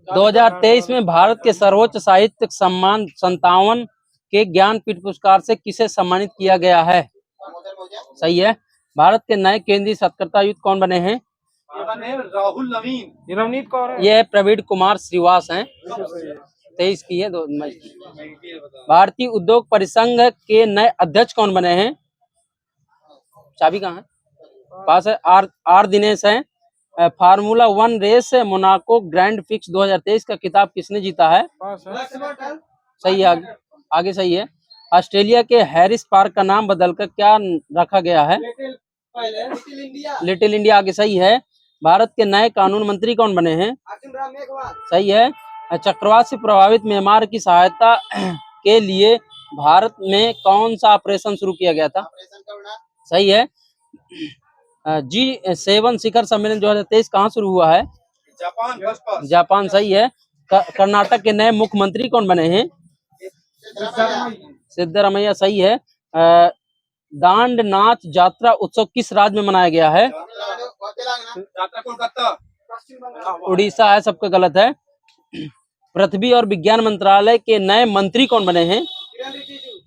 2023 में भारत के सर्वोच्च साहित्यिक सम्मान 57 के ज्ञानपीठ पुरस्कार से किसे सम्मानित किया गया है? सही है। भारत के नए केंद्रीय सत्कर्ता आयुक्त कौन बने हैं? राहुल नवीन। नवनीत कौर है। ये प्रवीण कुमार श्रीवास हैं। 23 की है 2 मई की। भारतीय उद्योग परिसंघ के नए अध्यक्ष कौन बने हैं? चाबी कहाँ है? पास है। आर दिनेश हैं। Formula 1 race Monaco grand prix 2023 का खिताब किसने जीता है? सही है। आगे सही है। ऑस्ट्रेलिया के हैरिस पार्क का नाम बदलकर क्या रखा गया है? Little India. आगे सही है। भारत के नए कानून मंत्री कौन बने हैं? सही है। चक्रवात से प्रभावित म्यांमार की सहायता के लिए भारत में कौन सा ऑपरेशन शुरू किया गया था? सही है। G7 शिखर सम्मेलन 2023 कहाँ शुरू हुआ है? जापान। सही है। कर्नाटक के नए मुख्यमंत्री कौन बने हैं? सिद्धरामैया। सही है। दांड नाच यात्रा उत्सव किस राज्य में मनाया गया है? उड़ीसा है। सबका गलत है। पृथ्वी और विज्ञान मंत्रालय के नए मंत्री कौन बने हैं?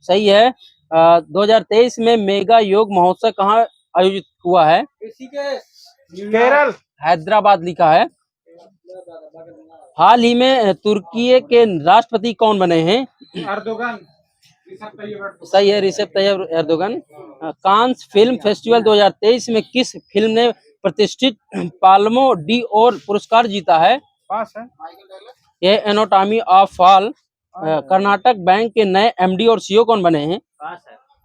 सही है। 2023 में मेगा योग महोत्सव कहाँ आयोजित हुआ है? केरल। हैदराबाद लिखा है। हाल ही में तुर्की के राष्ट्रपति कौन बने हैं? एर्दोगन। सही है। Recep Tayyip Erdogan. Cannes film festival 2023 में किस फिल्म ने प्रतिष्ठित पाल्मो डी ओर पुरस्कार जीता है? पास है। ये anatomy of fall. Karnataka bank के नए एमडी और सीईओ कौन बने हैं?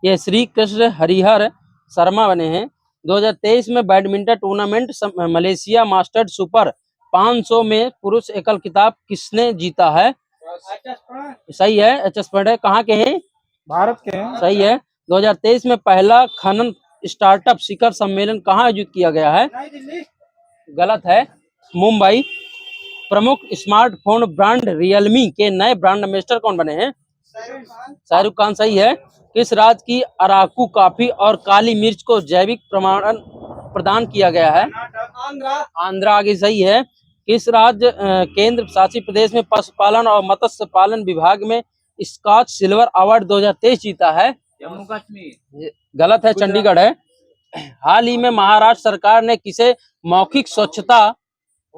ये श्री कृष्ण हरिहर शर्मा बने हैं। 2023 में badminton tournament Malaysia masters super 500 में पुरुष एकल खिताब किसने जीता है? सही है। एचएस पढ़े। कहाँ के हैं? भारत के हैं। सही है। 2023 में पहला खनन स्टार्टअप शिखर सम्मेलन कहाँ आयोजित किया गया है? गलत है। मुंबई। प्रमुख स्मार्टफोन ब्रांड रियलमी के नए ब्रांड एम्बेसडर कौन बने हैं? शाहरुख खान। सही है। किस राज्य की अराकू कॉफी और काली मिर्च को जैविक प्रमाणन प्रदान किया गया है? आंध्रा। आगे सही है। किस राज्य केंद्र शासित प्रदेश में पशुपालन और मत्स्य पालन विभाग में स्कॉच सिल्वर अवार्ड 2023 जीता है? जम्मू कश्मीर। गलत है। चंडीगढ़ है। हाल ही में महाराष्ट्र सरकार ने किसे मौखिक स्वच्छता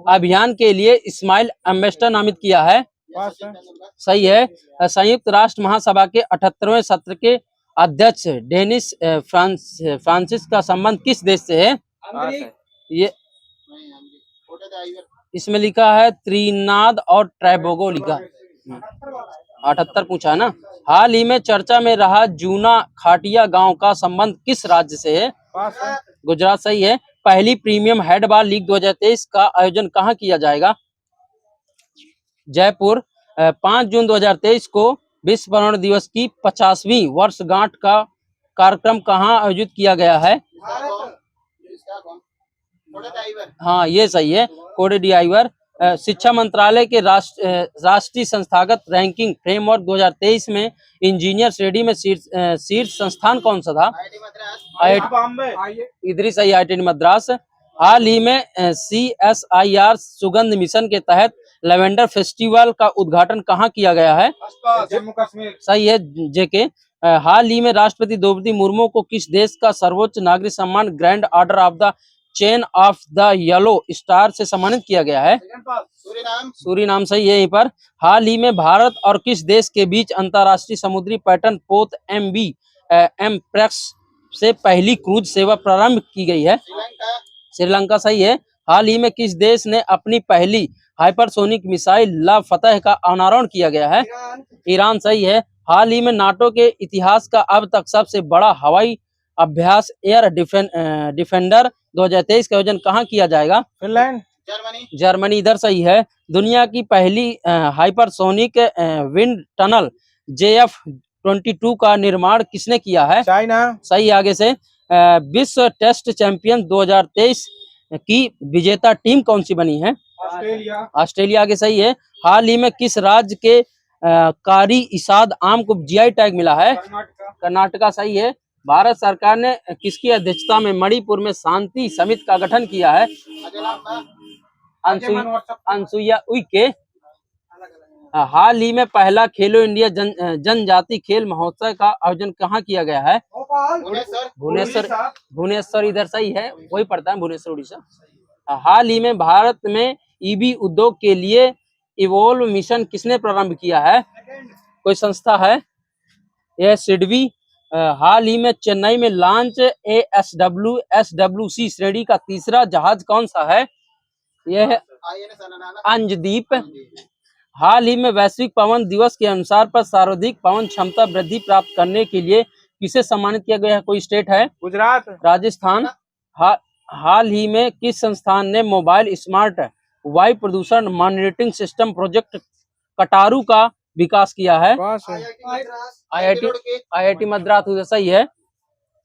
अभियान के लिए स्माइल एम्बेसडर नामित किया है? सही है। संयुक्त राष्ट्र महासभा के 78वें सत्र के अध्यक्ष डेनिस फ्रांसिस का संबंध किस देश से है? ये इसमें लिखा है त्रिनाद और ट्रैबोगो लिखा। 78 पूछा है ना। हाल ही में चर्चा में रहा जूना खाटिया गांव का संबंध किस राज्य से है? गुजरात। सही है। पहली प्रीमियम हेडबॉल लीग 2023 का आयोजन कहाँ किया जाएगा? जयपुर। 5 जून 2023 को विश्व पर्यावरण दिवस की 50वीं वर्षगांठ का कार्यक्रम कहाँ आयोजित किया गया है? हाँ, ये सही है। कोडे डाइवर। शिक्षा मंत्रालय के राष्ट्रीय संस्थागत रैंकिंग फ्रेमवर्क 2023 में इंजीनियर श्रेणी में शीर्ष संस्थान कौन सा था? इधर सही। IIT मद्रास। हाल ही में CSIR सुगंध मिशन के तहत लेवेंडर फेस्टिवल का उद्घाटन कहाँ किया गया है? जम्मू कश्मीर। सही है। जेके। हाल ही में राष्ट्रपति द्रौपदी मुर्मू को किस देश का सर्वोच्च नागरिक सम्मान grand order of the chain of the yellow star से सम्मानित किया गया है? सूरीनाम। सही है। यहीं पर हाल ही में भारत और किस देश के बीच अंतर्राष्ट्रीय समुद्री पर्यटन पोत MV एम्प्रेक्स से पहली क्रूज सेवा प्रारंभ की गई है? श्रीलंका। सही है। हाल ही में किस देश ने अपनी पहली हाइपरसोनिक मिसाइल ला फतह का अनावरण किया गया है? ईरान। सही है। हाल ही में नाटो के इतिहास का अब तक सबसे बड़ा हवाई अभ्यास एयर डिफेंडर 2023 का आयोजन कहाँ किया जाएगा? फिनलैंड। जर्मनी। इधर सही है। दुनिया की पहली हाइपरसोनिक विंड टनल JF-22 का निर्माण किसने किया है? चाइना। सही। आगे से विश्व टेस्ट चैंपियन 2023 की विजेता टीम कौन सी बनी है? ऑस्ट्रेलिया। आगे सही है। हाल ही में किस राज्य के कारी इसाद आम को GI टैग मिला है? कर्नाटका। सही है। भारत सरकार ने किसकी अध्यक्षता में मणिपुर में शांति समिति का गठन किया है? अनसुईया उइके। हाल ही में पहला खेलो इंडिया जनजाति खेल महोत्सव का आयोजन कहाँ किया गया है? भुवनेश्वर। भुवनेश्वर इधर सही है, वही पड़ता है भुवनेश्वर उड़ीसा। हाल ही में भारत में ईवी उद्योग के लिए इवोल्व मिशन किसने प्रारंभ किया है? कोई संस्था है? यह सिडबी। हाल ही में चेन्नई में लॉन्च SWC श्रेणी का तीसरा जहाज कौन सा है? यह अंजदीप। हाल ही में वैश्विक पवन दिवस के अनुसार पर सर्वाधिक पवन क्षमता वृद्धि प्राप्त करने के लिए किसे सम्मानित किया गया है? कोई स्टेट है? गुजरात। राजस्थान। हाल ही में किस संस्थान ने मोबाइल स्मार्ट वायु प्रदूषण मॉनिटरिंग सिस्टम प्रोजेक्ट कटारू का विकास किया है? IIT मद्रास उधर सही है।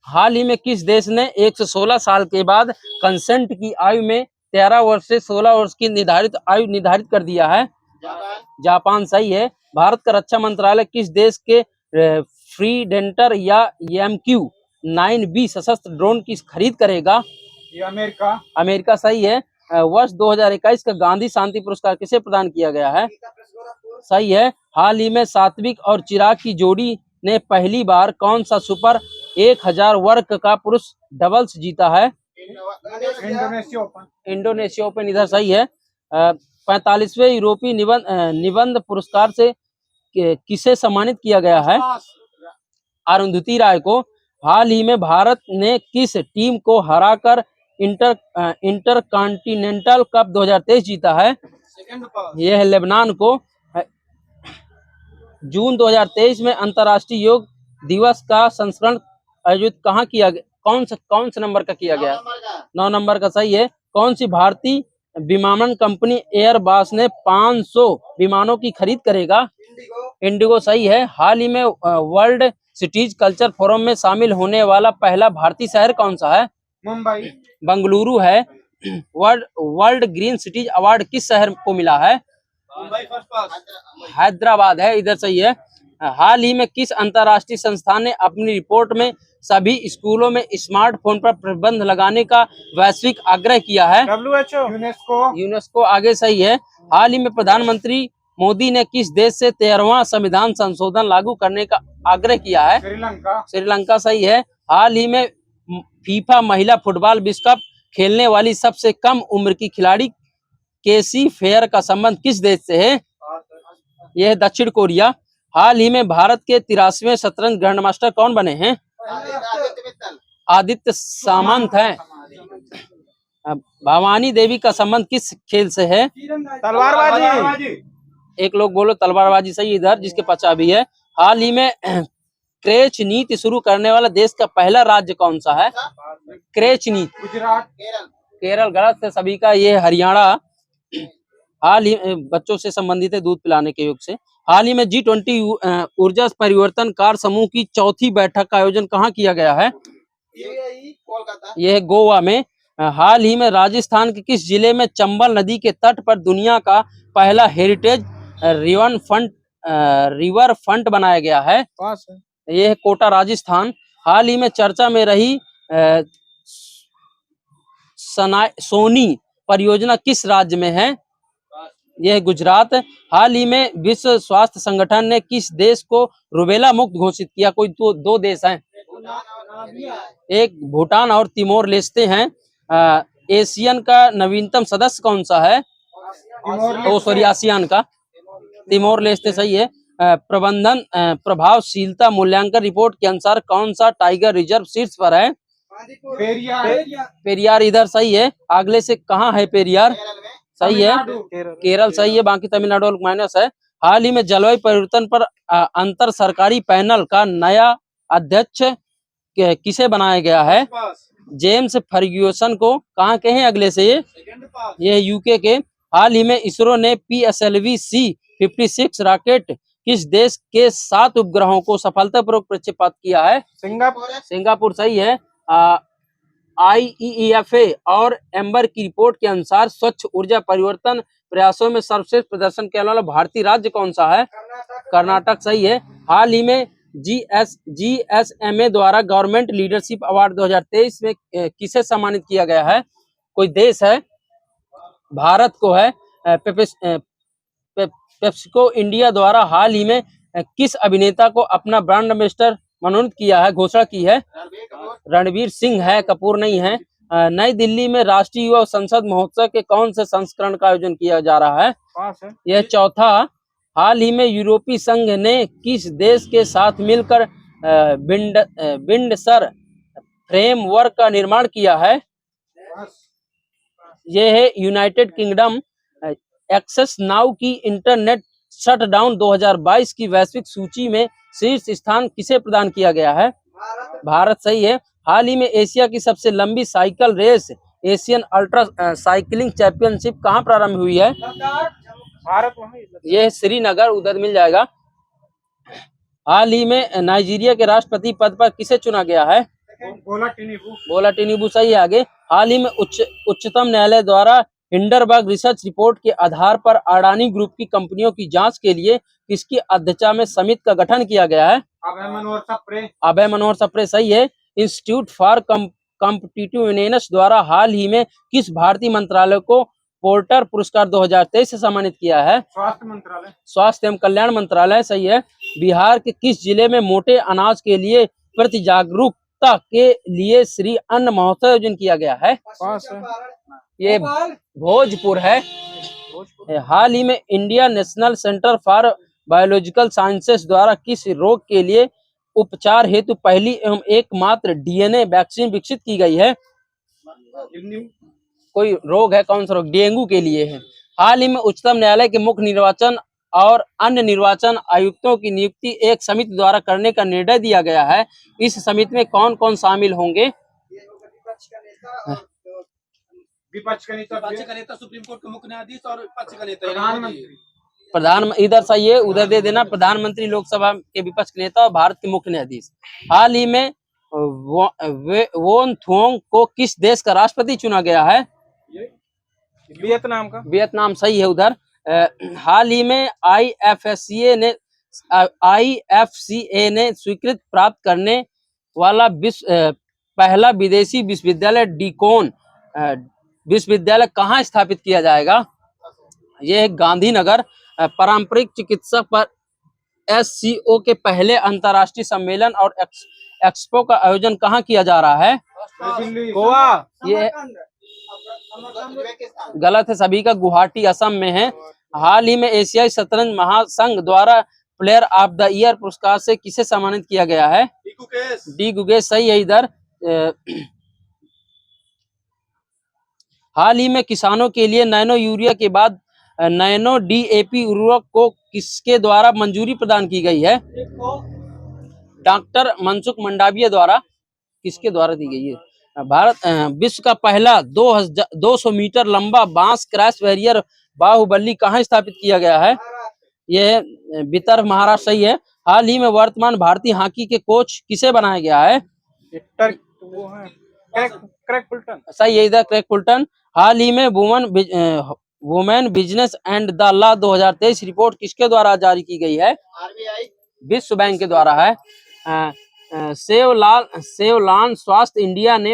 हाल ही में किस देश ने 116 साल के बाद कंसेंट की आयु में 13 वर्ष से 16 वर्ष की निर्धारित आयु निर्धारित कर दिया है? जापान सही है। भारत का रक्षा मंत्रालय किस देश के फ्रीडेंटर या MQ-9B सशस्त्र ड्रोन की खरीद करेगा? ये अमेरिका। अमेरिका सही है। वर्ष 2021 का गांधी शांति पुरस्कार किसे प्रदान किया गया है? सही है। हाल ही में सात्विक और चिराग की जोड़ी ने पहली बार कौन सा सुपर 1000 वर्ग का पुरुष डबल्स जीता है? इंडोनेशिया ओपन इधर सही है। 45वें यूरोपीय निबंध पुरस्कार से किसे सम्मानित किया गया है? अरुंधति राय को। हाल ही में भारत ने किस टीम को हराकर इंटरकॉन्टिनेंटल कप 2023 जीता है? यह है लेबनान को। जून 2023 में अंतर्राष्ट्रीय योग दिवस का संस्करण आयोजित कहाँ किया गया? कौन से नंबर का किया गया? 9 नंबर का सही है। कौन सी भारतीय विमानन कंपनी एयरबस ने 500 विमानों की खरीद करेगा? इंडिगो सही है। हाल ही में वर्ल्ड सिटीज कल्चर फोरम में शामिल होने वाला पहला भारतीय शहर कौन सा है? मुंबई। बंगलुरु है। वर्ल्ड ग्रीन सिटीज अवार्ड किस शहर को मिला है? हैदराबाद है, इधर सही है। हाल ही में किस अंतर्राष्ट्रीय संस्थान ने अपनी रिपोर्ट में सभी स्कूलों में स्मार्टफोन पर प्रतिबंध लगाने का वैश्विक आग्रह किया है? WHO। यूनेस्को आगे सही है। हाल ही में प्रधानमंत्री मोदी ने किस देश से 13वां संविधान संशोधन लागू करने का आग्रह किया है? श्रीलंका सही है। हाल ही में फीफा महिला फुटबॉल विश्व कप खेलने वाली सबसे कम उम्र की खिलाड़ी केसी फेयर का संबंध किस देश से है? यह है दक्षिण कोरिया। हाल ही में भारत के 83वें शतरंज ग्रैंड मास्टर कौन बने हैं? आदित्य सामंत है। भवानी देवी का संबंध किस खेल से है? तलवारबाजी। एक लोग बोलो तलवारबाजी सही इधर, जिसके पचा भी है। हाल ही में क्रेच नीति शुरू करने वाला देश का पहला राज्य कौन सा है? क्रेच नीति। गुजरात। केरल गलत है सभी का, ये हरियाणा। हाल ही बच्चों से संबंधित है दूध पिलाने के योग से। हाल ही में G20 ऊर्जा परिवर्तन कार समूह की चौथी बैठक का आयोजन कहाँ किया गया है? यह है गोवा में। हाल ही में राजस्थान के किस जिले में चंबल नदी के तट पर दुनिया का पहला हेरिटेज रिवर फ्रंट बनाया गया है? यह है कोटा राजस्थान। हाल ही में चर्चा में रही सोनी परियोजना किस राज्य में है? यह गुजरात। हाल ही में विश्व स्वास्थ्य संगठन ने किस देश को रुबेला मुक्त घोषित किया? कोई दो देश हैं, एक भूटान और तिमोर लेस्ते हैं। एशियन का नवीनतम सदस्य कौन सा है? आसियान का तिमोर लेस्ते सही है। प्रबंधन प्रभावशीलता मूल्यांकन रिपोर्ट के अनुसार कौन सा टाइगर रिजर्व शीर्ष पर है? पेरियार इधर सही है। अगले से कहाँ है पेरियार? सही है, केरल सही है, बाकी तमिलनाडु माइनस है। हाल ही में जलवायु परिवर्तन पर अंतर सरकारी पैनल का नया अध्यक्ष किसे बनाया गया है? जेम्स फर्ग्यूसन को। कहाँ के हैं अगले से? ये यूके के। हाल ही में इसरो ने PSLV C-56 रॉकेट किस देश के 7 उपग्रहों को सफलतापूर्वक प्रक्षेपित किया है? सिंगापुर सही है। IEEFA और एम्बर की रिपोर्ट के अनुसार स्वच्छ ऊर्जा परिवर्तन प्रयासों में सर्वश्रेष्ठ प्रदर्शन करने वाला भारतीय राज्य कौन सा है? कर्नाटक सही है। हाल ही में GSMA द्वारा गवर्नमेंट लीडरशिप अवार्ड 2023 में किसे सम्मानित किया गया है? कोई देश है? भारत को है। पेप्सिको इंडिया द्वारा हाल ही में किस अभिनेता को अपना ब्रांड एम्बेसडर मनोनीत किया है, घोषणा की है? रणवीर सिंह है, कपूर नहीं है। नई दिल्ली में राष्ट्रीय युवा संसद महोत्सव के कौन से संस्करण का आयोजन किया जा रहा है? पास है। यह चौथा। हाल ही में यूरोपीय संघ ने किस देश के साथ मिलकर बिंडसर फ्रेमवर्क का निर्माण किया है? यह है यूनाइटेड किंगडम। एक्सेस नाउ की इंटरनेट शटडाउन 2022 की वैश्विक सूची में शीर्ष स्थान किसे प्रदान किया गया है? भारत सही है। हाल ही में एशिया की सबसे लंबी cycle race Asian ultra cycling championship कहाँ प्रारंभ हुई है? भारत वहीं। यह श्रीनगर, उधर मिल जाएगा। हाल ही में नाइजीरिया के राष्ट्रपति पद पर किसे चुना गया है? बोला टिनुबू सही है। आगे, हाल ही में उच्चतम न्यायालय द्वारा हिंडरबर्ग रिसर्च रिपोर्ट के आधार पर अडानी ग्रुप की कंपनियों की जांच के लिए किसकी अध्यक्षता में समिति का गठन किया गया है? अभय मनोहर सप्रे सही है। इंस्टीट्यूट फॉर कॉम्पिटिटिवनेस द्वारा हाल ही में किस भारतीय मंत्रालय को पोर्टर पुरस्कार 2023 से सम्मानित किया है? स्वास्थ्य एवं कल्याण मंत्रालय सही है। बिहार के किस जिले में मोटे अनाज के लिए प्रति जागरूकता के लिए श्री अन्न महोत्सव आयोजन किया गया है? पास है। ये भोजपुर है। हाल ही में India national centre for biological sciences द्वारा किस रोग के लिए उपचार हेतु पहली एवं एकमात्र डीएनए वैक्सीन विकसित की गई है? कोई रोग है, कौन सा रोग? डेंगू के लिए है। हाल ही में उच्चतम न्यायालय के मुख्य निर्वाचन और अन्य निर्वाचन आयुक्तों की नियुक्ति एक समिति द्वारा करने का निर्णय दिया गया है। इस समिति में कौन कौन शामिल होंगे? विपक्ष का नेता, सुप्रीम कोर्ट के मुख्य न्यायाधीश और विपक्ष का नेता प्रधान, इधर सही है, उधर दे देना। प्रधानमंत्री, लोकसभा के विपक्ष के नेता और भारत के मुख्य न्यायाधीश। हाल ही में वोन थुओंग को किस देश का राष्ट्रपति चुना गया है? वियतनाम का। वियतनाम सही है। उधर हाल ही में आईएफसीए ने स्वीकृति प्राप्त करने वाला पहला विदेशी विश्वविद्यालय डीकोन विश्वविद्यालय कहाँ स्थापित किया जाएगा? यह है गांधीनगर। पारंपरिक चिकित्सक पर SCO के पहले अंतर्राष्ट्रीय सम्मेलन और एक्सपो का आयोजन कहाँ किया जा रहा है? गोवा। ये गलत है सभी का, गुवाहाटी असम में है। हाल ही में एशियाई शतरंज महासंघ द्वारा प्लेयर ऑफ द ईयर पुरस्कार से किसे सम्मानित किया गया है? डी गुगेश सही है। इधर हाल ही में किसानों के लिए नैनो यूरिया के बाद नैनो DAP उर्वरक को किसके द्वारा मंजूरी प्रदान की गई है? डॉक्टर मनसुख मंडाविया द्वारा। किसके द्वारा दी गई है? भारत विश्व का पहला 200 मीटर लंबा बांस क्रैश बैरियर बाहुबली कहाँ स्थापित किया गया है? यह विदर्भ, महाराष्ट्र सही है। हाल ही में वर्तमान भारतीय हॉकी के कोच किसे बनाया गया है? क्रैग फुल्टन सही है। इधर क्रैग फुल्टन। हाल ही में women business and the law 2023 report किसके द्वारा जारी की गई है? विश्व बैंक के द्वारा है। सेवलान स्वास्थ्य इंडिया ने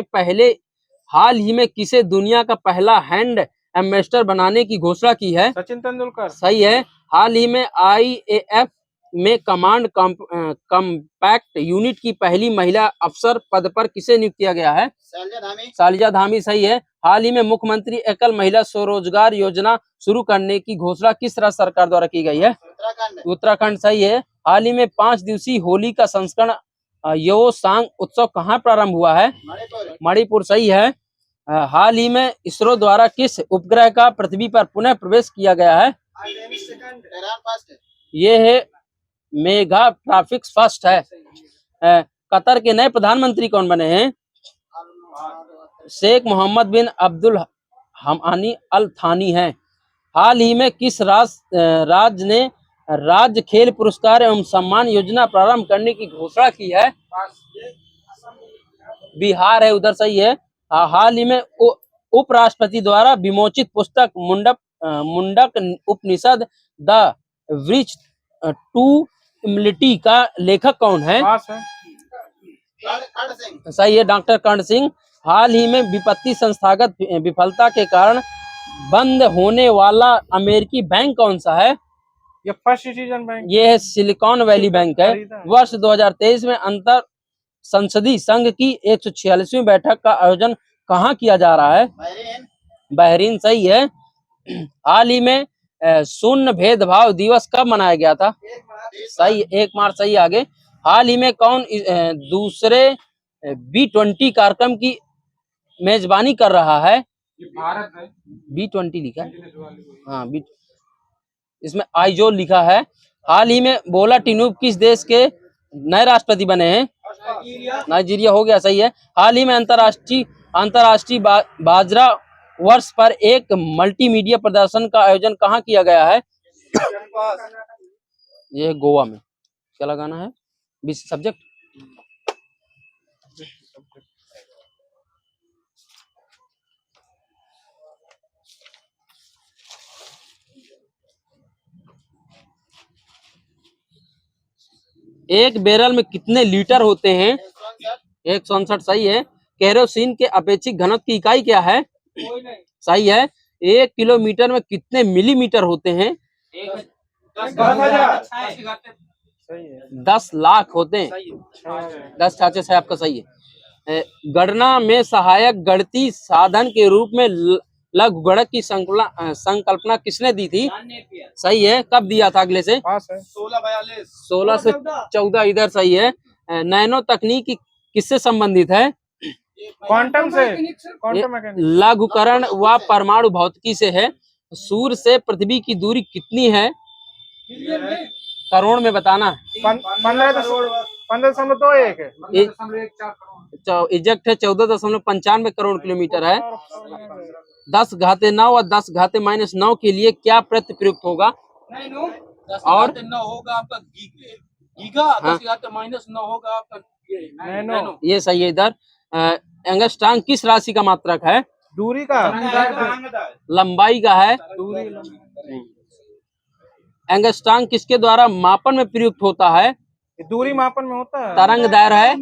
हाल ही में किसे दुनिया का पहला हैंड एम्बेसडर बनाने की घोषणा की है? सचिन तेंदुलकर सही है। हाल ही में IAF में कमांड कॉम्पैक्ट यूनिट की पहली महिला अफसर पद पर किसे नियुक्त किया गया है? शालिजा धामी सही है। हाल ही में मुख्यमंत्री एकल महिला स्वरोजगार योजना शुरू करने की घोषणा किस राज्य सरकार द्वारा की गई है? उत्तराखंड सही है। हाल ही में 5 दिवसीय होली का संस्करण योसांग उत्सव कहाँ प्रारंभ हुआ है? मणिपुर सही है। हाल ही में इसरो द्वारा किस उपग्रह का पृथ्वी पर पुनः प्रवेश किया गया है? ये है मेगा ट्रैफिक्स फर्स्ट है। कतर के नए प्रधानमंत्री कौन बने हैं? शेख मोहम्मद बिन अब्दुल हमानी अल थानी है। हाल ही में किस राज्य ने राज्य खेल पुरस्कार एवं सम्मान योजना प्रारंभ करने की घोषणा की है? बिहार है, उधर सही है। हाल ही में उपराष्ट्रपति द्वारा विमोचित पुस्तक मुंडक उपनिषद द ब्रिज टू इम्यूनिटी का लेखक कौन है? सही है, डॉक्टर कर्ण सिंह। हाल ही में विपत्ति संस्थागत विफलता के कारण बंद होने वाला अमेरिकी बैंक कौन सा है? ये फर्स्ट सिटीजन बैंक ये है सिलिकॉन वैली बैंक है। खरीदा है। वर्ष 2023 में अंतर संसदीय संघ की 146वीं बैठक का आयोजन कहाँ किया जा रहा है? बहरीन सही है। हाल ही में शून्य भेदभाव दिवस कब मनाया गया था? सही, 1 मार्च सही। आगे, हाल ही में कौन दूसरे B20 कार्यक्रम की मेजबानी कर रहा है? ये भारत है। B20 लिखा है, हाँ इसमें आइजोल लिखा है। हाल ही में बोला टिनूब किस देश के नए राष्ट्रपति बने हैं? नाइजीरिया हो गया, सही है। हाल ही में अंतर्राष्ट्रीय बाजरा वर्ष पर एक मल्टीमीडिया प्रदर्शन का आयोजन कहाँ किया गया है? ये है गोवा में। क्या लगाना है? सब्जेक्ट। एक बैरल में कितने लीटर होते हैं? 159 सही है। केरोसिन के अपेक्षित घनत्व की इकाई क्या है? सही है। 1 किलोमीटर में कितने मिलीमीटर होते हैं? 10 लाख होते हैं। 10 छाछे से आपका सही है। गणना में सहायक गणितीय साधन के रूप में लघुगणक की संकल्पना किसने दी थी? सही है। कब दिया था? अगले से 16 से 14 इधर सही है। नैनो तकनीक किससे संबंधित है? क्वांटम से, क्वांटम मैकेनिक्स। लघुकरण व परमाणु भौतिकी से है। सूर्य से पृथ्वी की दूरी कितनी है? करोड़ में बताना। 15.21 है। इजेक्ट है 14.95 करोड़ किलोमीटर है। 10⁻9 और 10⁻−9 के लिए क्या प्रत्यय प्रयुक्त होगा? और 9 होगा आपका गीगा, 10⁻−9 होगा आपका नैनो। ये सही है। इधर एंगस्ट्रॉम किस राशि का मात्रक है? दूरी का, लंबाई का है। एंगस्ट्रॉम किसके द्वारा मापन में प्रयुक्त होता है? दूरी मापन में होता है। तरंग दैर्घ्य है।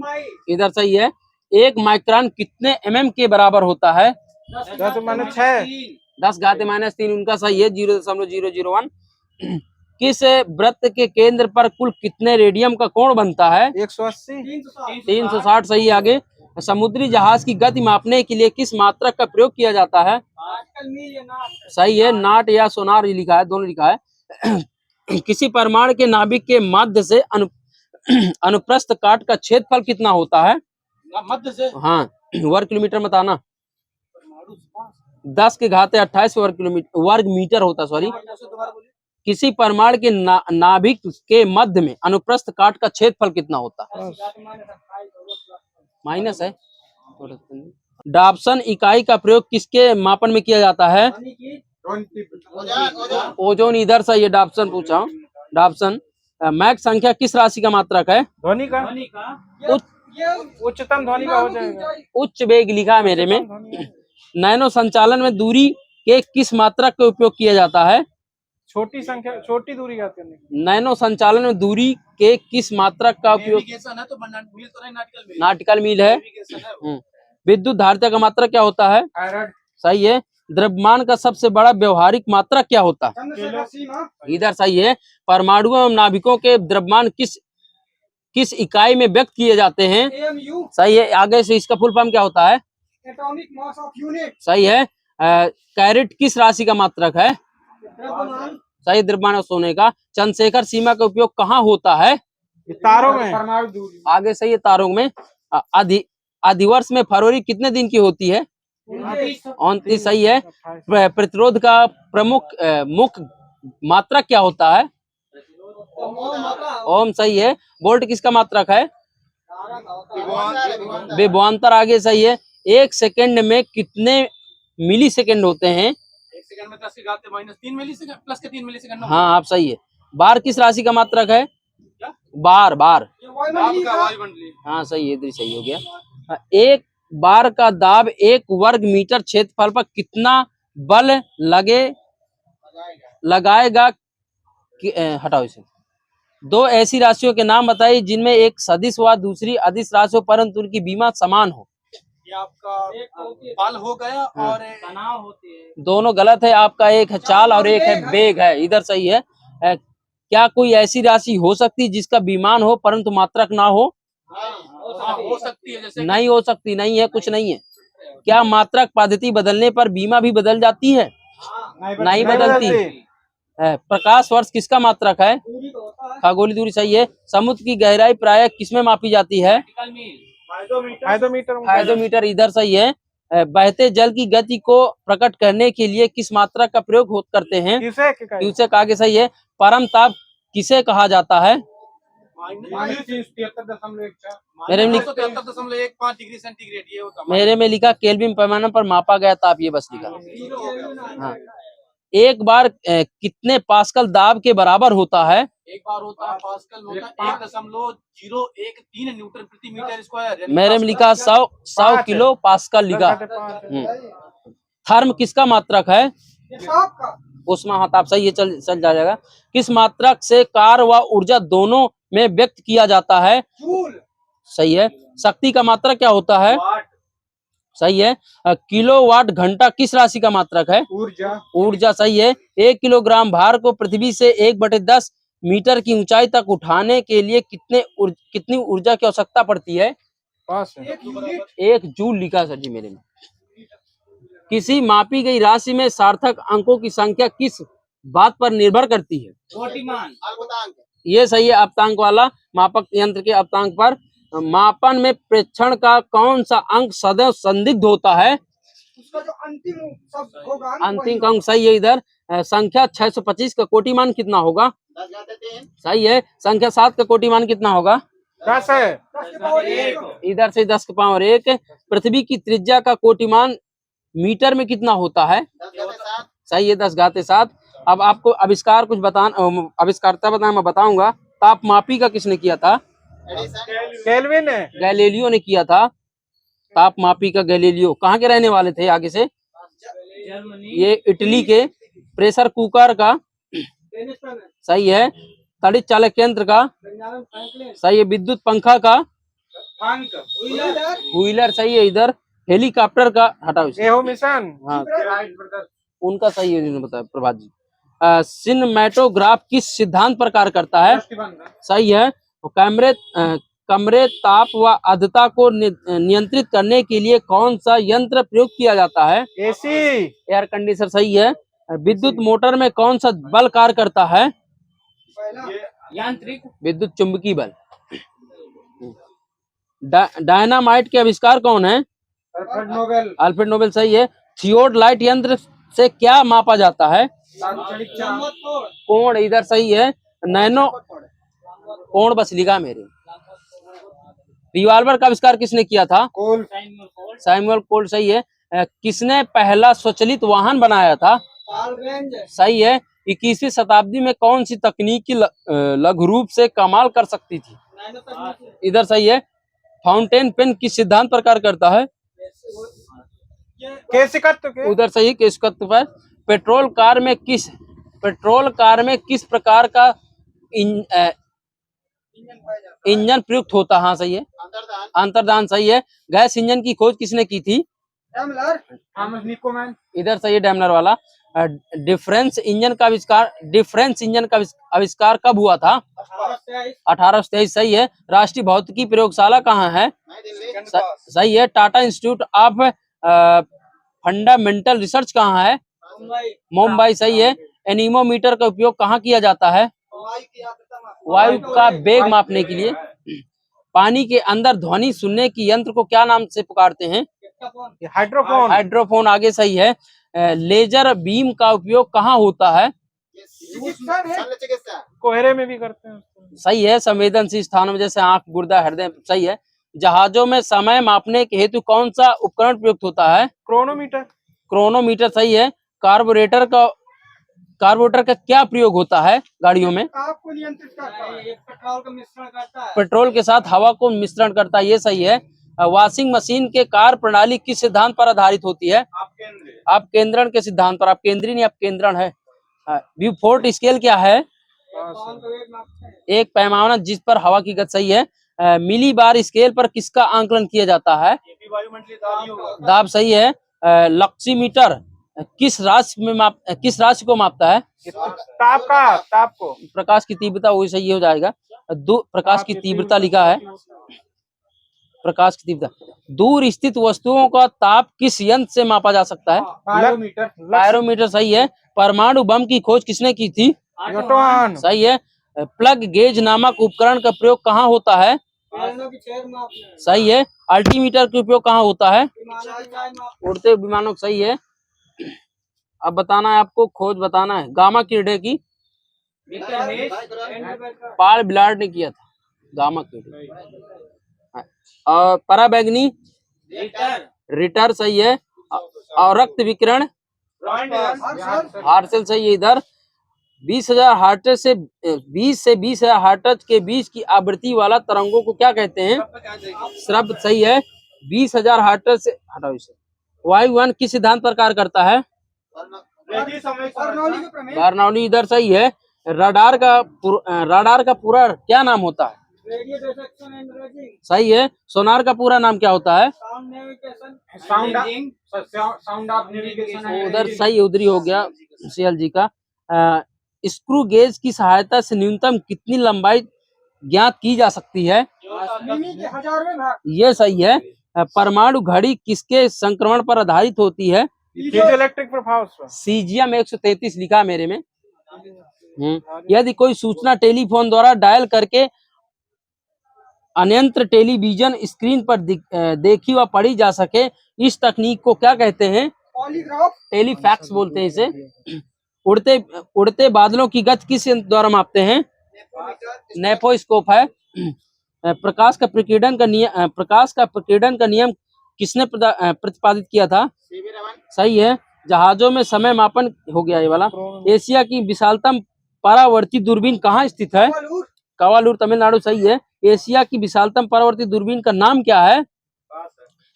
इधर सही है। 1 माइक्रोन कितने mm के बराबर होता है? 10⁻6। 10⁻³ उनका सही है, 0.001। किस वृत्त के केंद्र पर कुल कितने रेडियम का कोण बनता है? 180। 360 सही है। आगे, समुद्री जहाज की गति मापने के लिए किस मात्रक का प्रयोग किया जाता है? सही है, नाट या सोनार लिखा है, दोनों लिखा है। किसी परमाणु के नाभिक के मध्य से अनुप्रस्थ काट का क्षेत्रफल कितना होता है? मध्य से, हाँ, वर्ग किलोमीटर बताना। 10⁻28 वर्ग मीटर होता, सॉरी। किसी परमाणु के नाभिक के मध्य में अनुप्रस्थ काट का क्षेत्रफल कितना होता है? माइनस है। डाप्सन इकाई का प्रयोग किसके मापन में किया जाता है? ओजोन। इधर से ये डाप्सन पूछा हूँ। डाप्सन। मैक संख्या किस राशि का मात्रक है? ध्वनि का, उच्चतम ध्वनि का हो जाएगा। उच्च वेग लिखा है मेरे में। नैनो संचालन में दूरी के किस मात्रक का उपयोग किया जाता है? छोटी संख्या, छोटी दूरी का करने। नैनो संचालन में दूरी के किस मात्रक का उपयोग? है तो मील तो नहीं, नाटिकल मील है। विद्युत धारिता का मात्रक क्या होता है? सही है। द्रव्यमान का सबसे बड़ा व्यवहारिक मात्रक क्या होता है? इधर सही है। परमाणुओं एवं नाभिकों के द्रव्यमान किस इकाई में व्यक्त किए जाते हैं? सही है। आगे से इसका फुल फॉर्म क्या होता है? Atomic mass of unit. सही है। कैरेट किस राशि का मात्रक है? सही, द्रव्यमान और सोने का। चंद्रशेखर सीमा का उपयोग कहाँ होता है? तारों में। आगे सही है, तारों में। अधिवर्ष में फरवरी कितने दिन की होती है? 29 सही है। प्रतिरोध का प्रमुख मुख्य मात्रक क्या होता है? ओम सही है। वोल्ट किसका मात्रक है? विभवांतर। आगे सही है। 1 सेकंड में कितने मिली सेकंड होते हैं? 1 सेकंड में 10⁻³ मिलीसेकंड प्लस के 3 मिलीसेकंड। हाँ, आप सही है। बार किस राशि का मात्रक है? बार। हाँ सही है, इधर सही हो गया। एक बार का दाब 1 वर्ग मीटर क्षेत्रफल पर कितना बल लगाएगा? हटाओ इसे। 2 ऐसी राशियों के नाम बताइए जिनमें एक सदिश व दूसरी अदिश राशि हो परंतु उनकी बीमा समान हो। ये आपका बल हो गया और तनाव होती है। दोनों गलत है। आपका एक है चाल और एक है वेग है। इधर सही है। क्या कोई ऐसी राशि हो सकती है जिसका विमान हो परंतु मात्रक ना हो? हो सकती है, जैसे नहीं हो सकती, नहीं है, कुछ नहीं है। क्या मात्रक पद्धति बदलने पर बीमा भी बदल जाती है? नहीं बदलती। प्रकाश वर्ष किसका मात्रक है? दूरी तो होता है। खगोलीय दूरी सही है। समुद्र की गहराई प्रायः किसमें मापी जाती है? हाइड्रोमीटर हाइड्रोमीटर इधर सही है। बहते जल की गति को प्रकट करने के लिए किस मात्रक का प्रयोग करते हैं? क्यूसेक आगे सही है। परम ताप किसे कहा जाता है? मेरे में 73.15 डिग्री सेंटीग्रेड ये होता है। मेरे में लिखा केल्विन पैमाने पर मापा गया ताप, ये बस लिखा। हाँ। एक बार कितने पास्कल दाब के बराबर होता है? एक बार होता है पास्कल होता है 1.013 न्यूटन प्रति मीटर स्क्वायर। मेरे में लिखा 100 किलो पास्कल लिखा। थर्म किसका मात्रक है? उष्मा, हाँ ताप सही है, चल जाएगा। किस मात्रक से कार्य व ऊर्जा दोनों में व्यक्त किया जाता है? सही है। शक्ति का मात्रक क्या होता है? सही है। किलोवाट घंटा किस राशि का मात्रक है? ऊर्जा सही है। 1 किलोग्राम भार को पृथ्वी से 1/10 मीटर की ऊंचाई तक उठाने के लिए कितनी ऊर्जा की आवश्यकता पड़ती है? 1 जूल लिखा सर जी मेरे में। किसी मापी गई राशि में सार्थक अंकों की संख्या किस बात पर निर्भर करती है? ये सही है, अप्तांक वाला। मापक यंत्र के अप्तांक पर। मापन में प्रेक्षण का कौन सा अंक सदैव संदिग्ध होता है? उसका जो अंतिम शब्द होगा, अंतिम अंक सही है इधर। संख्या 625 का कोटि मान कितना होगा? सही है। संख्या 7 का कोटि मान कितना होगा? 10 है। इधर से 10 के पावर 1। पृथ्वी की त्रिज्या का कोटि मान मीटर में कितना होता है? सही है, 10⁻7। अब आपको आविष्कार कुछ आविष्कारता बताना मैं बताऊंगा। ताप मापी का किसने किया था? केल्विन है। गैलीलियो ने किया था ताप मापी का। गैलीलियो कहाँ के रहने वाले थे? आगे से ये इटली के। प्रेशर कुकर का सही है। तड़ित चालक यंत्र का सही है। विद्युत पंखा का व्हीलर सही है इधर। हेलीकॉप्टर का हटाओ इसे। मिशन। हाँ उनका सही है, इन्होंने बताया प्रभात जी। सिनेमैटोग्राफ किस सिद्धांत पर कार्य करता है? सही है। कमरे ताप व आर्द्रता को नियंत्रित करने के लिए कौन सा यंत्र प्रयोग किया जाता है? एसी। एयर कंडीशनर सही है। विद्युत मोटर में कौन सा बल कार्य करता है? यांत्रिक विद्युत चुंबकीय बल। डायनामाइट के आविष्कार कौन है? अल्फ्रेड नोबेल सही है। थियोडलाइट यंत्र से क्या मापा जाता है? कोण इधर सही है। नैनो कोण बस लिखा मेरे। रिवॉल्वर का आविष्कार किसने किया था? सैमुअल कोल्ट सही है। किसने पहला स्वचालित वाहन बनाया था? सही है। 21वीं शताब्दी में कौन सी तकनीकी लघु रूप से कमाल कर सकती थी? इधर सही है। फाउंटेन पेन किस सिद्धांत पर कार्य करता है? उधर सही केशिकत्व पर। पेट्रोल कार में किस प्रकार का इंजन प्रयुक्त होता है? हाँ सही है, अंतर्दान सही है। गैस इंजन की खोज किसने की थी? इधर सही है, डैमलर वाला। डिफरेंस इंजन का आविष्कार कब हुआ था? 1823 सही है। राष्ट्रीय भौतिकी प्रयोगशाला कहाँ है? सही है। Tata institute of fundamental research कहाँ है? मुंबई सही है। एनीमोमीटर का उपयोग कहाँ किया जाता है? वायु का वेग मापने के लिए। पानी के अंदर ध्वनि सुनने की यंत्र को क्या नाम से पुकारते हैं? हाइड्रोफोन आगे सही है। लेजर बीम का उपयोग कहाँ होता है? कोहरे में भी करते हैं। सही है। संवेदनशील स्थानों में जैसे आंख, गुर्दा, हृदय सही है। जहाजों में समय मापने के हेतु कौन सा उपकरण प्रयुक्त होता है? क्रोनोमीटर सही है। कार्बोरेटर का क्या प्रयोग होता है गाड़ियों में? आपको नियंत्रित करता है। पेट्रोल का मिश्रण करता है। पेट्रोल के साथ हवा को मिश्रण करता है, ये सही है। वॉशिंग मशीन के कार्य प्रणाली किस सिद्धांत पर आधारित होती है? अपकेंद्रण के सिद्धांत पर। अपकेंद्री नहीं अपकेंद्रण है। ब्यूफोर्ट स्केल क्या है? एक पैमाना जिस पर हवा की गति सही है। मिली बार स्केल पर किसका आंकलन किया जाता है? दाब सही है। लक्सीमीटर किस राशि को मापता है? ताप को प्रकाश की तीव्रता, वही सही हो जाएगा। प्रकाश की तीव्रता लिखा है, प्रकाश की तीव्रता। दूर स्थित वस्तुओं का ताप किस यंत्र से मापा जा सकता है? पायरोमीटर सही है। परमाणु बम की खोज किसने की थी? न्यूटन। सही है। प्लग गेज नामक उपकरण का प्रयोग कहाँ होता है? सही है। अल्टीमीटर का उपयोग कहाँ होता है? उड़ते विमानों का, सही है। अब बताना है आपको, खोज बताना है। गामा किरणें की पाल बिलार्ड ने किया था, गामा किरणें। और पराबैंगनी रिटर सही है। और रक्त विकिरण हार्सेल सही है। इधर 20,000 हर्ट्ज से 20,000 हर्ट्ज के बीच की आवृत्ति वाला तरंगों को क्या कहते हैं? श्रव्य सही है। 20,000 हर्ट्ज से, हटाओ इसे। वायुयान किस सिद्धांत पर कार्य करता है? बर्नौली इधर सही है। रडार का पूरा क्या नाम होता है? सही है। सोनार का पूरा नाम क्या होता है? उधर सही, उधरी हो गया CLG का। स्क्रू गेज की सहायता से न्यूनतम कितनी लंबाई ज्ञात की जा सकती है? ये सही है। परमाणु घड़ी किसके संक्रमण पर आधारित होती है? इलेक्ट्रिक प्रभाव सीजियम 133 लिखा मेरे में। यदि कोई सूचना टेलीफोन द्वारा डायल करके अन्यंत्र टेलीविजन स्क्रीन पर देखी व पढ़ी जा सके, इस तकनीक को क्या कहते हैं? टेलीफैक्स बोलते हैं इसे। उड़ते बादलों की गति किस यंत्र द्वारा मापते हैं? नेपोस्कोप है। प्रकाश का प्रकीर्णन का नियम किसने प्रतिपादित किया था? सही है। जहाजों में समय मापन हो गया ये वाला। एशिया की विशालतम परावर्ती दूरबीन कहाँ स्थित है? कवालूर तमिलनाडु सही है। एशिया की विशालतम परावर्ती दूरबीन का नाम क्या है?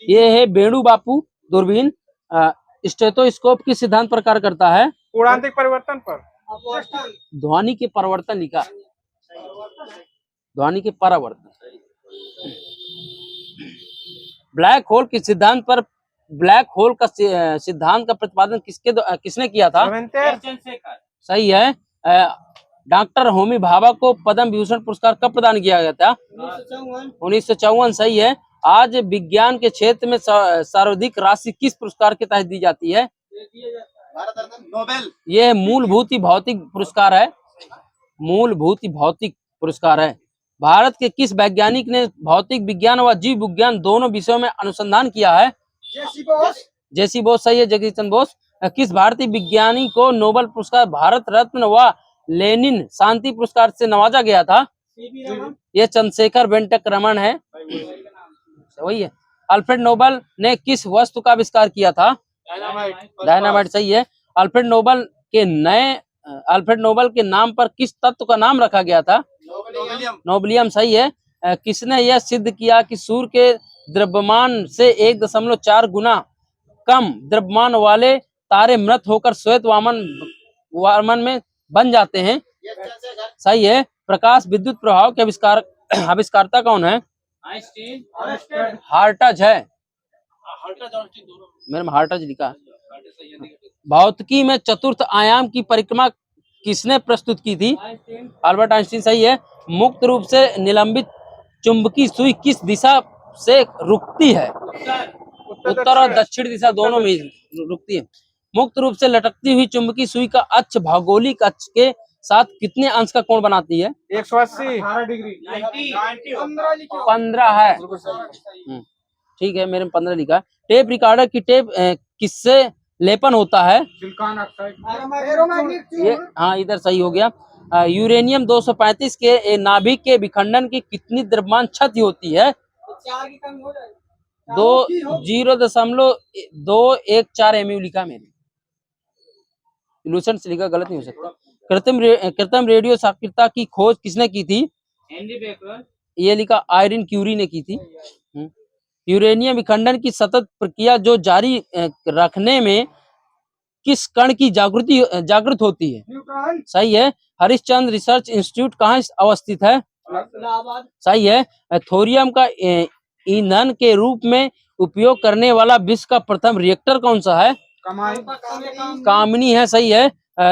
ये है बेणु बापू दूरबीन। स्टेथोस्कोप किस सिद्धांत पर कार्य करता है? उड़ांतिक परिवर्तन पर। ध्वनि के परिवर्तन लिखा, ध्वनि के परावर्तन। ब्लैक होल के सिद्धांत पर, ब्लैक होल का सिद्धांत का प्रतिपादन किसने किया था? सही है। डॉक्टर होमी भाभा को पद्म विभूषण पुरस्कार कब प्रदान किया गया था? 1954 सही है। आज विज्ञान के क्षेत्र में सर्वाधिक राशि किस पुरस्कार के तहत दी जाती है? नोबेल। यह मूलभूत भौतिक पुरस्कार है, मूलभूत भौतिक पुरस्कार है। भारत के किस वैज्ञानिक ने भौतिक विज्ञान व जीव विज्ञान दोनों विषयों में अनुसंधान किया है? जेसी बोस सही है, जगदीश चंद्र बोस। किस भारतीय विज्ञानी को नोबेल पुरस्कार, भारत रत्न व लेनिन शांति पुरस्कार से नवाजा गया था? यह चंद्रशेखर वेंकट रमन है, वही है। अल्फ्रेड नोबेल ने किस वस्तु का आविष्कार किया था? डायनामाइट सही है। अल्फ्रेड नोबेल के नाम पर किस तत्व का नाम रखा गया था? नोबेलियम सही है। किसने यह सिद्ध किया कि सूर्य के द्रव्यमान से 1.4 गुना कम द्रव्यमान वाले तारे मृत होकर श्वेत वामन में बन जाते हैं? सही है। प्रकाश विद्युत प्रभाव के आविष्कारता कौन है? हार्टज है, मेरे में हार्टज लिखा है। भौतिकी में चतुर्थ आयाम की परिक्रमा किसने प्रस्तुत की थी? अल्बर्ट आइंस्टीन सही है। मुक्त रूप से निलंबित चुंबकीय सुई किस दिशा से रुकती है? उत्तर और दक्षिण दिशा दोनों में रुकती है। मुक्त रूप से लटकती हुई चुंबकीय सुई का अक्ष भौगोलिक अक्ष के साथ कितने अंश का कोण बनाती है? 180 15 है। ठीक है, मेरे में 15 लिखा है। टेप रिकॉर्डर की टेप किससे लेपन होता है? Silicon oxide. ये हाँ, इधर सही हो गया। यूरेनियम 235 के नाभिक के विखंडन की कितनी द्रव्यमान क्षति होती है? 0.214 MU लिखा मेरे, इल्यूशन से लिखा, गलत नहीं हो सकता। कृत्रिम रेडियो सक्रियता की खोज किसने की थी? Henry baker. ये लिखा आयरन क्यूरी ने की थी। यूरेनियम विखंडन की सतत प्रक्रिया जो जारी रखने में किस कण की जागृत होती है? सही है। हरिश्चंद्र रिसर्च इंस्टीट्यूट कहाँ अवस्थित है? सही है। थोरियम का ईंधन के रूप में उपयोग करने वाला विश्व का प्रथम रिएक्टर कौन सा है? कामनी है, सही है।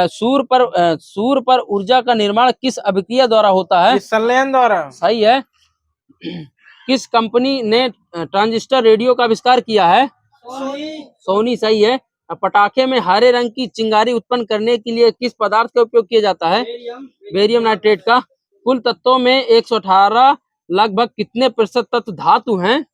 सूर्य पर ऊर्जा का निर्माण किस अभिक्रिया द्वारा होता है? संलयन द्वारा। सही है। किस कंपनी ने ट्रांजिस्टर रेडियो का आविष्कार किया है? सोनी, सही है। पटाखे में हरे रंग की चिंगारी उत्पन्न करने के लिए किस पदार्थ का उपयोग किया जाता है? बेरियम नाइट्रेट का। कुल तत्वों में 118 लगभग कितने प्रतिशत तत्व धातु हैं?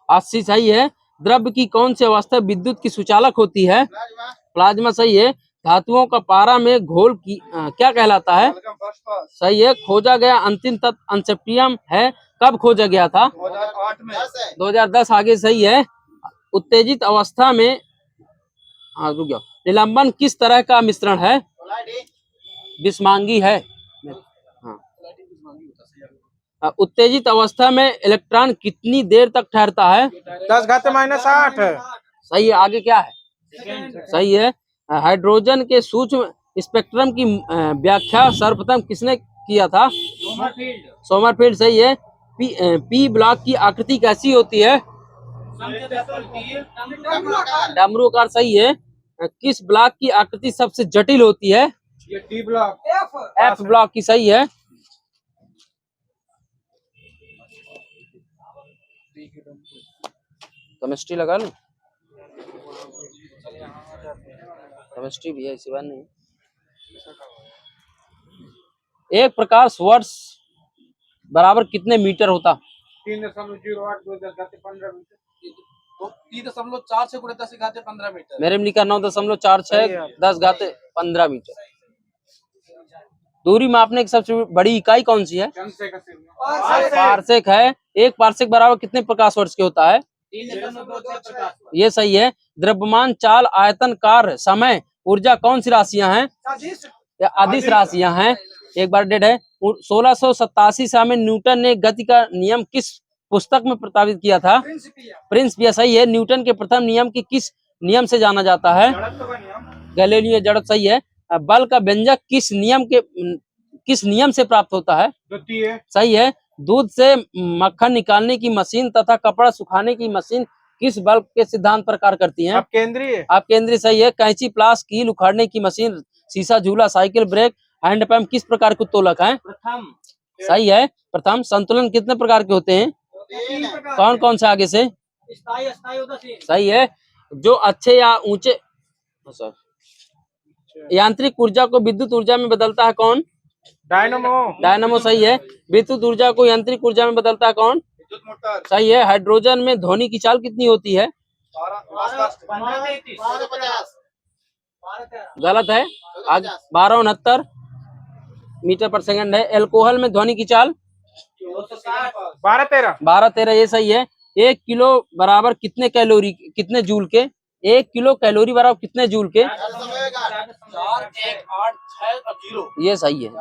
80, सही है। द्रव्य की कौन सी अवस्था विद्युत की सुचालक होती है? प्लाज्मा, सही है। धातुओं का पारा में घोल की क्या कहलाता है? सही है। खोजा गया अंतिम तत्व अनसेप्टियम है, कब खोजा गया था? 2010, आगे सही है। उत्तेजित अवस्था में रुक जाओ, निलंबन किस तरह का मिश्रण है? विषमांगी है। उत्तेजित अवस्था में इलेक्ट्रॉन कितनी देर तक ठहरता है? 10⁻⁸ है। सही है। आगे क्या है? सही है। हाइड्रोजन के सूक्ष्म स्पेक्ट्रम की व्याख्या सर्वप्रथम किसने किया था? सोमरफेल्ड, सही है। पी ब्लॉक की आकृति कैसी होती है? डमरूकार, सही है। किस ब्लॉक की आकृति सबसे जटिल होती है? D block. एफ ब्लॉक की, सही है। केमिस्ट्री लगा लूं? केमिस्ट्री भी है, इसी बात नहीं। एक प्रकाश वर्ष बराबर कितने मीटर होता? 3.08 15 मीटर। 3.4 से गुणे 10⁻15 मीटर। मेरे में लिखा 9.46 10⁻15 मीटर। दूरी मापने की सबसे बड़ी इकाई कौन सी है? पारसेक है। एक पारसेक बराबर कितने प्रकाश वर्ष के होता है? 3.2 ये सही है। द्रव्यमान, चाल, आयतन, कार्य, समय, ऊर्जा कौन सी राशियां हैं? या अदिश राशियां हैं। एक बार डेड है। 1687 ईसा में न्यूटन ने गति का नियम किस पुस्तक में प्रस्तावित किया था? प्रिंसिपिया, सही है। न्यूटन के प्रथम नियम की किस नियम से जाना जाता है? गैलीलियो जड़त्व, सही है। बल का व्यंजक किस नियम से प्राप्त होता है? द्वितीय, सही है। दूध से मक्खन निकालने की मशीन तथा कपड़ा सुखाने की मशीन किस बल के सिद्धांत पर कार्य करती हैं? अपकेंद्रीय, सही है। कैंची, प्लास, कील उखाड़ने की मशीन, शीशा, झूला, साइकिल, ब्रेक, हैंडपंप किस प्रकार के उत्तोलक हैं? प्रथम, सही है। प्रथम। संतुलन कितने प्रकार के होते हैं? कौन कौन से? आगे से स्थायी उदासीन। सही है। जो अच्छे या ऊंचे यांत्रिक ऊर्जा को विद्युत ऊर्जा में बदलता है कौन? डायनामो, सही है। विद्युत ऊर्जा को यांत्रिक ऊर्जा में बदलता है कौन? विद्युत मोटर। सही है। हाइड्रोजन में ध्वनि की चाल कितनी होती है? 12 गलत है। 1269 मीटर पर सेकंड है। एल्कोहल में ध्वनि की चाल 1213, ये सही है। 1 किलो बराबर कितने कैलोरी, कितने जूल के? 1 किलो कैलोरी बराबर कितने जूल के? 41860। ये सही है।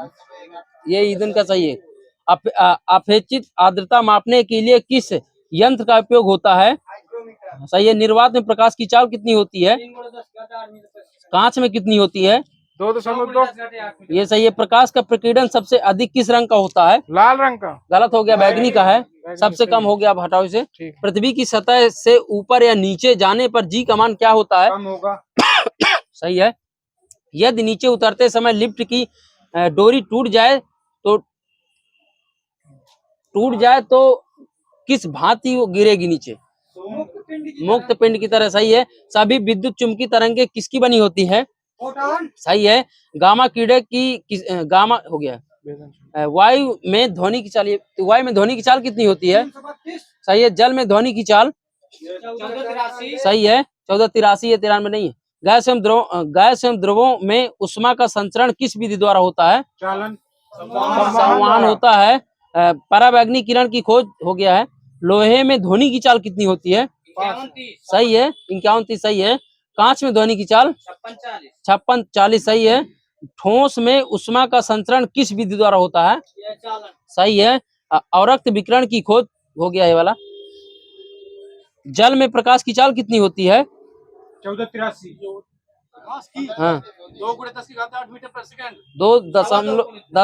ये ईंधन का सही है। अपेक्षित आर्द्रता मापने के लिए किस यंत्र का उपयोग होता है? सही है। निर्वात में प्रकाश की चाल कितनी होती है? कांच में कितनी होती है? 2.2। ये सही है। प्रकाश का प्रकीर्णन सबसे अधिक किस रंग का होता है? लाल रंग का। गलत हो गया, बैगनी का है। सबसे कम हो गया, अब हटाओ इसे। पृथ्वी की सतह से ऊपर या नीचे जाने पर जी का मान क्या होता है? कम होगा। सही है। यदि नीचे उतरते समय लिफ्ट की डोरी टूट जाए तो किस भांति वो गिरेगी नीचे? मुक्त पिंड की तरह, सही है। सभी विद्युत चुंबकीय तरंगे किसकी बनी होती है? सही है। गामा कीड़े की गामा हो गया। वायु में ध्वनि की चाल कितनी होती है? सही है। जल में ध्वनि की चाल 1483। सही है। 1483, ये 93 नहीं है। गैस एवं द्रवों में उष्मा का संचरण किस विधि द्वारा होता है? चालन, संवहन होता है। पराबैंगनी किरण की खोज हो गया है। लोहे में ध्वनि की चाल कितनी होती है? 5130। सही है। 5130, सही है। कांच में ध्वनि की चाल 5640। 5640, सही है। ठोस में उष्मा का संचरण किस विधि द्वारा होता है? चालन। सही है। अवरक्त विकिरण की खोज हो गया है वाला। जल में प्रकाश की चाल कितनी होती है? 1483। हाँ, 2 × 10⁸ मीटर पर सेकंड। 2.25 ×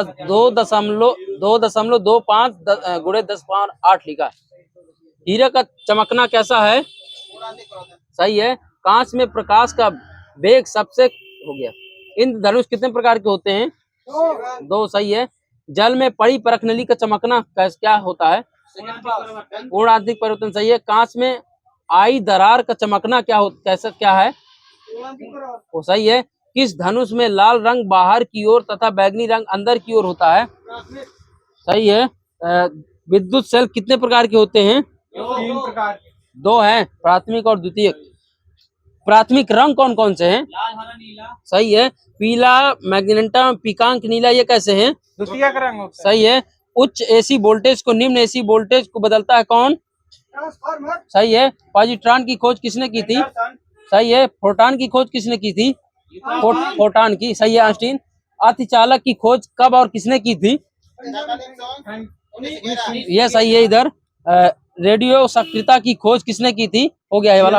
10⁸ लिखा है। हीरे का चमकना कैसा है? सही है। कांच में प्रकाश का वेग सबसे हो गया। इंद्रधनुष कितने प्रकार के होते हैं? दो, सही है। जल में पड़ी परख नली का चमकना क्या होता है? पूर्णांतिक परिवर्तन, सही है। कांच में आई दरार का चमकना क्या है? वो सही है। किस धनुष में लाल रंग बाहर की ओर तथा बैगनी रंग अंदर की ओर होता है? सही है। विद्युत सेल कितने प्रकार के होते हैं? 3 प्रकार के। दो हैं, प्राथमिक और द्वितीयक। प्राथमिक रंग कौन कौन से हैं? लाल, हरा, नीला। सही है। पीला, मैग्नेटा, पिकांक, नीला, ये कैसे हैं? द्वितीयक रंग होता है। सही है। उच्च एसी वोल्टेज को निम्न एसी वोल्टेज को बदलता है कौन? सही है। पॉजिट्रॉन की खोज किसने की थी? सही है। फोटॉन की खोज किसने की थी? फोटॉन की, सही है, आइंस्टीन। अतिचालक की खोज कब और किसने की थी? ये सही है। इधर रेडियो सक्रियता की खोज किसने की थी? हो गया ये वाला,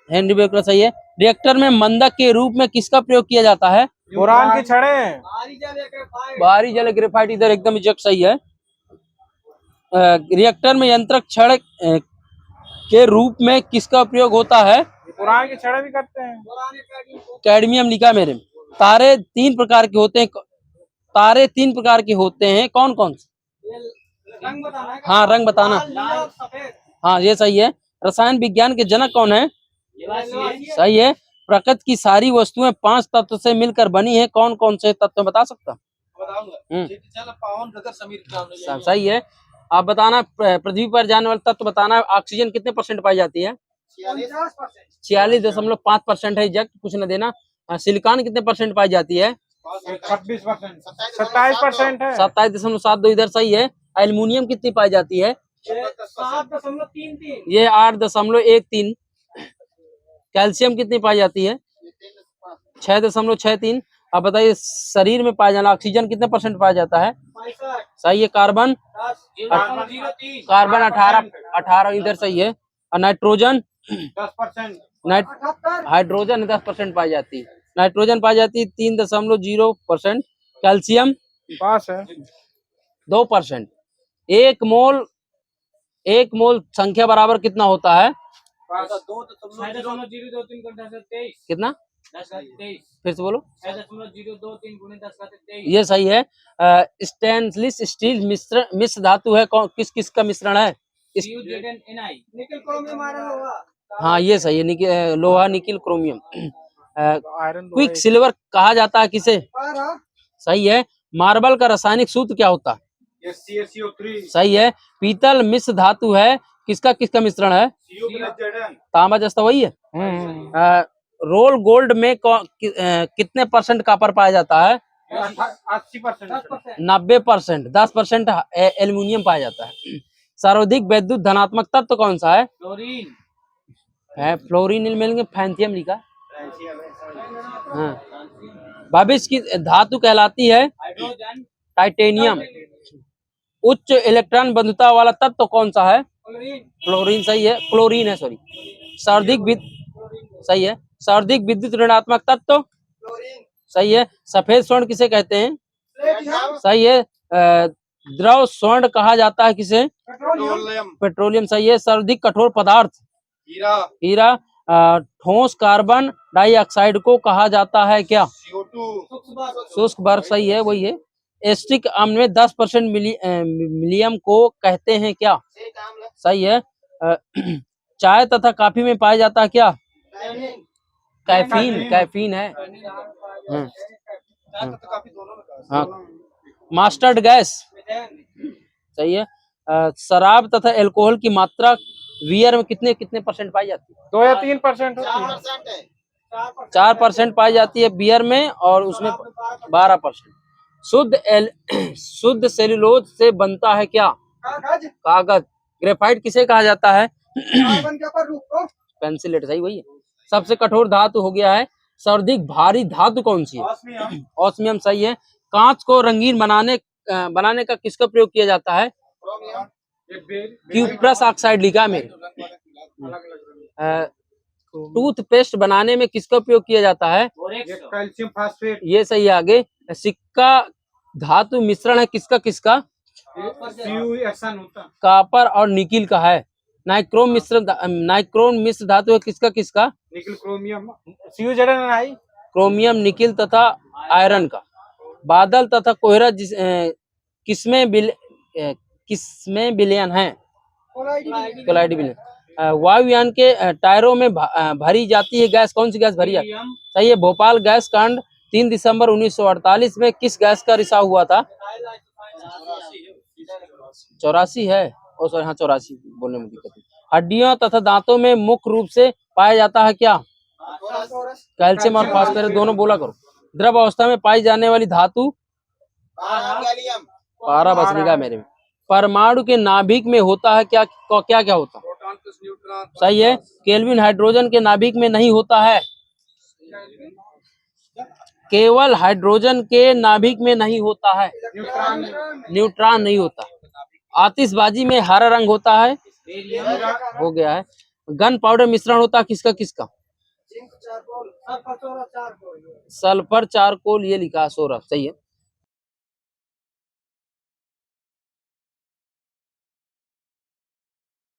हेनरी बेकर, सही है। रिएक्टर में मंदक के रूप में किसका प्रयोग किया जाता है? बोरान की छड़ें। बाहरी जल ग्रेफाइट, इधर एकदम एग्जैक्ट सही है। रिएक्टर में यंत्रक छड़ के रूप में किसका प्रयोग होता है? बोरान की छड़ें भी करते हैं। कैडमियम लिखा मेरे में। तारे तीन प्रकार के होते हैं, कौन कौन से? हाँ, रंग बताना। हाँ, ये सही है। रसायन विज्ञान के जनक कौन है? सही है। प्रकृति की सारी वस्तुएं 5 तत्व से मिलकर बनी है, कौन कौन से तत्व बता सकता? सही है। आप बताना, पृथ्वी पर जाने वाले तत्व बताना। ऑक्सीजन कितने % पाई जाती है? 46.5% है, एग्जैक्ट, कुछ न देना। सिलिकॉन कितने % पाई जाती है? 26%, 27% है। 27.72, इधर सही है। एल्युमिनियम कितनी पाई जाती है? 7.33। ये 8.13। कैल्शियम कितनी पाई जाती है? 6.63। अब बताइए, शरीर में पाया जाना ऑक्सीजन कितने % पाया जाता है? सही है। कार्बन 18, इधर सही है। और नाइट्रोजन 10%। हाइड्रोजन 10% पाई जाती है। नाइट्रोजन पाई जाती है 3.0%। कैल्शियम पास है 2%। एक मोल संख्या बराबर कितना होता है? 6.023 कितना? 10 फिर से बोलो। 6.023 × 10⁻23। ये सही है। स्टेनलेस स्टील मिश्र धातु है, किस किस का मिश्रण है? निकल क्रोमियम आयरन लोहा। हाँ, ये सही है। लोहा, nickel, chromium. Iron quicksilver कहा जाता है किसे? सही है। मार्बल का रासायनिक सूत्र क्या होता है? SCO3। सही है। पीतल मिश्र धातु है, किसका किसका मिश्रण है? तांबा जस्ता, वही है। रोल गोल्ड में कितने % कॉपर पाया जाता है? 80%। 90%। 10% एल्युमिनियम पाया जाता है। सर्वाधिक वैद्युत धनात्मक तत्व कौन सा है? क्लोरीन है फ्लोरीन मिलेंगे, फैंथियम लिखा। हाँ। भविष्य की धातु कहलाती है हाइड्रोजन टाइटेनियम। उच्च इलेक्ट्रॉन बंधुता वाला तत्व कौन सा है? क्लोरीन, सही है। क्लोरीन है, सॉरी। सही है। सर्वाधिक विद्युत ऋणात्मक तत्व? सही है। सफेद स्वर्ण किसे कहते हैं? सही है। द्रव स्वर्ण कहा जाता है किसे? पेट्रोलियम, सही है। सर्वाधिक कठोर पदार्थ? हीरा। ठोस कार्बन डाइऑक्साइड को कहा जाता है क्या? शुष्क बर्फ, सही है, वही है। एस्टिक अम्ल में 10% मिलियम को कहते हैं क्या? सही है। चाय तथा कॉफी में पाया जाता है क्या? कैफीन है। हाँ। मास्टर्ड गैस, सही है। शराब तथा अल्कोहल की मात्रा बियर में कितने % पाई जाती है? 2 या 3% होती है। 4% पाई जाती है बियर में, और उसमें 12%। शुद्ध सेल्यूलोज से बनता है क्या? कागज। ग्रेफाइट किसे कहा जाता है? पेंसिलेट, सही, वही है। सबसे कठोर धातु हो गया है। सर्वाधिक भारी धातु कौन सी है? ऑस्मियम, सही है। कांच को रंगीन बनाने का किसका प्रयोग किया जाता है? क्यूप्रस ऑक्साइड लिखा में। टूथपेस्ट बनाने में किसका उपयोग किया जाता है? Calcium phosphate. ये सही है। आगे, सिक्का धातु मिश्रण है किसका किसका? CuSN होता। कॉपर और निकिल का है। नाइक्रोन मिश्र धातु है किसका किसका? Nickel chromium CuZnNi chromium, nickel तथा आयरन का। बादल तथा कोहरा किसमें विलयन है? कोलाइडी विलयन। वायुयान के टायरों में भरी जाती है गैस, कौन सी गैस भरी जाती है? सही है। भोपाल गैस कांड 3 दिसंबर 1948 में किस गैस का रिसाव हुआ था? 84 है। ओ सॉरी, हाँ 84 बोलने में दिक्कत है। हड्डियों तथा दांतों में मुख्य रूप से पाया जाता है क्या? कैल्शियम और फास्फोरस, दोनों बोला करो। द्रव अवस्था में पाई जाने वाली धातु? पारा, बस निगाह मेरे में। परमाणु के नाभिक में होता है क्या क्या क्या होता है? Proton plus neutron. सही है। केल्विन हाइड्रोजन के नाभिक में नहीं होता है। केवल हाइड्रोजन के नाभिक में नहीं होता है, न्यूट्रॉन नहीं होता। आतिशबाजी में हरा रंग होता है, हो गया है। गन पाउडर मिश्रण होता है किसका किसका? सल्फर चारकोल, ये लिखा है सोरा, सही है।